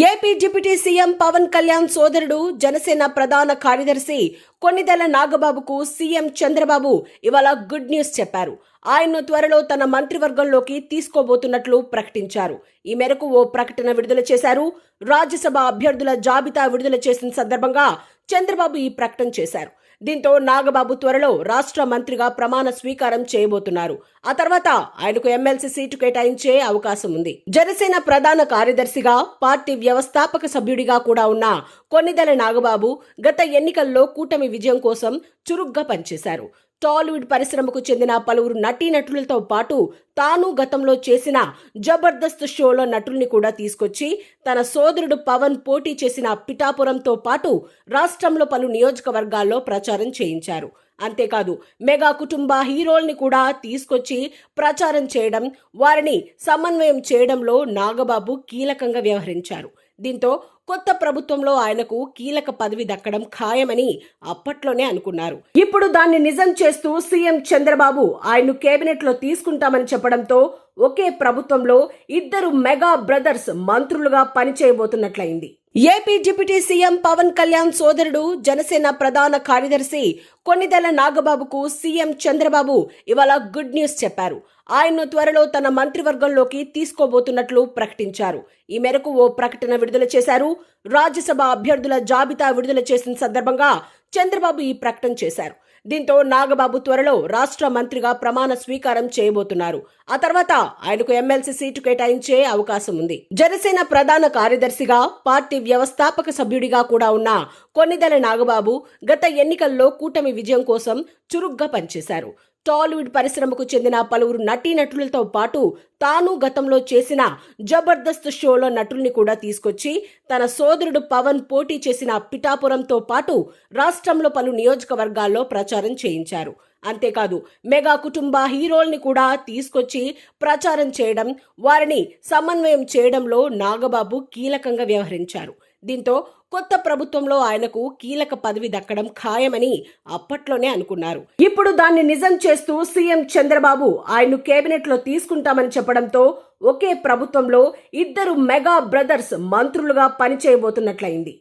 AP deputy CM Pawan Kalyan సోదరుడు జనసేన ప్రధాన కార్యదర్శి కొన్నిదెల నాగబాబుకు సీఎం చంద్రబాబు ఇవాళ గుడ్ న్యూస్ చెప్పారు. ఆయన్ను త్వరలో తన మంత్రివర్గంలోకి తీసుకోబోతున్నట్లు ప్రకటించారు. ఈ మేరకు ఓ ప్రకటన విడుదల చేశారు. రాజ్యసభ అభ్యర్థుల జాబితా విడుదల చేసిన సందర్భంగా చంద్రబాబు ఈ ప్రకటన చేశారు. దీంతో నాగబాబు త్వరలో రాష్ట్ర మంత్రిగా ప్రమాణ స్వీకారం చేయబోతున్నారు. ఆ తర్వాత ఆయనకు ఎమ్మెల్సీ సీటు కేటాయించే అవకాశం ఉంది. జనసేన ప్రధాన కార్యదర్శిగా, పార్టీ వ్యవస్థాపక సభ్యుడిగా కూడా ఉన్న కొన్నిదెల నాగబాబు గత ఎన్నికల్లో కూటమి విజయం కోసం చురుగ్గా పనిచేశారు. టాలీవుడ్ పరిశ్రమకు చెందిన పలువురు నటీనటులతో పాటు తాను గతంలో చేసిన జబర్దస్త్ షోలో నటుల్ని కూడా తీసుకొచ్చి తన సోదరుడు పవన్ పోటీ చేసిన పిఠాపురంతో పాటు రాష్ట్రంలో పలు నియోజకవర్గాల్లో ప్రచారం చేయించారు. అంతేకాదు మెగా కుటుంబ హీరోల్ని కూడా తీసుకొచ్చి ప్రచారం చేయడం, వారిని సమన్వయం చేయడంలో నాగబాబు కీలకంగా వ్యవహరించారు. దీంతో కొత్త ప్రభుత్వంలో ఆయనకు కీలక పదవి దక్కడం ఖాయమని అప్పట్లోనే అనుకున్నారు. ఇప్పుడు దాన్ని నిజం చేస్తూ సీఎం చంద్రబాబు ఆయన్ను కేబినెట్ లో తీసుకుంటామని చెప్పడంతో ఒకే ప్రభుత్వంలో ఇద్దరు మెగా బ్రదర్స్ మంత్రులుగా పనిచేయబోతున్నట్లయింది. AP deputy CM Pawan Kalyan సోదరుడు జనసేన ప్రధాన కార్యదర్శి కొన్నిదెల నాగబాబుకు సీఎం చంద్రబాబు ఇవాళ గుడ్ న్యూస్ చెప్పారు. ఆయన్ను త్వరలో తన మంత్రివర్గంలోకి తీసుకోబోతున్నట్లు ప్రకటించారు. ఈ మేరకు ఓ ప్రకటన విడుదల చేశారు. రాజ్యసభ అభ్యర్థుల జాబితా విడుదల చేసిన సందర్భంగా చంద్రబాబు ఈ ప్రకటన చేశారు. దీంతో నాగబాబు త్వరలో రాష్ట్ర మంత్రిగా ప్రమాణ స్వీకారం చేయబోతున్నారు. ఆ తర్వాత ఆయనకు ఎమ్మెల్సీ సీటు కేటాయించే అవకాశం ఉంది. జనసేన ప్రధాన కార్యదర్శిగా, పార్టీ వ్యవస్థాపక సభ్యుడిగా కూడా ఉన్న కొన్నిదెల నాగబాబు గత ఎన్నికల్లో కూటమి విజయం కోసం చురుగ్గా పనిచేశారు. టాలీవుడ్ పరిశ్రమకు చెందిన పలువురు నటీనటులతో పాటు తాను గతంలో చేసిన జబర్దస్త్ షోలో నటుల్ని కూడా తీసుకొచ్చి తన సోదరుడు పవన్ పోటీ చేసిన పిఠాపురంతో పాటు రాష్ట్రంలో పలు నియోజకవర్గాల్లో ప్రచారం చేయించారు. అంతేకాదు మెగా కుటుంబ హీరోల్ని కూడా తీసుకొచ్చి ప్రచారం చేయడం, వారిని సమన్వయం చేయడంలో నాగబాబు కీలకంగా వ్యవహరించారు. దీంతో కొత్త ప్రభుత్వంలో ఆయనకు కీలక పదవి దక్కడం ఖాయమని అప్పట్లోనే అనుకున్నారు. ఇప్పుడు దాన్ని నిజం చేస్తూ సీఎం చంద్రబాబు ఆయన్ను కేబినెట్ లో తీసుకుంటామని చెప్పడంతో ఒకే ప్రభుత్వంలో ఇద్దరు మెగా బ్రదర్స్ మంత్రులుగా పనిచేయబోతున్నట్లయింది.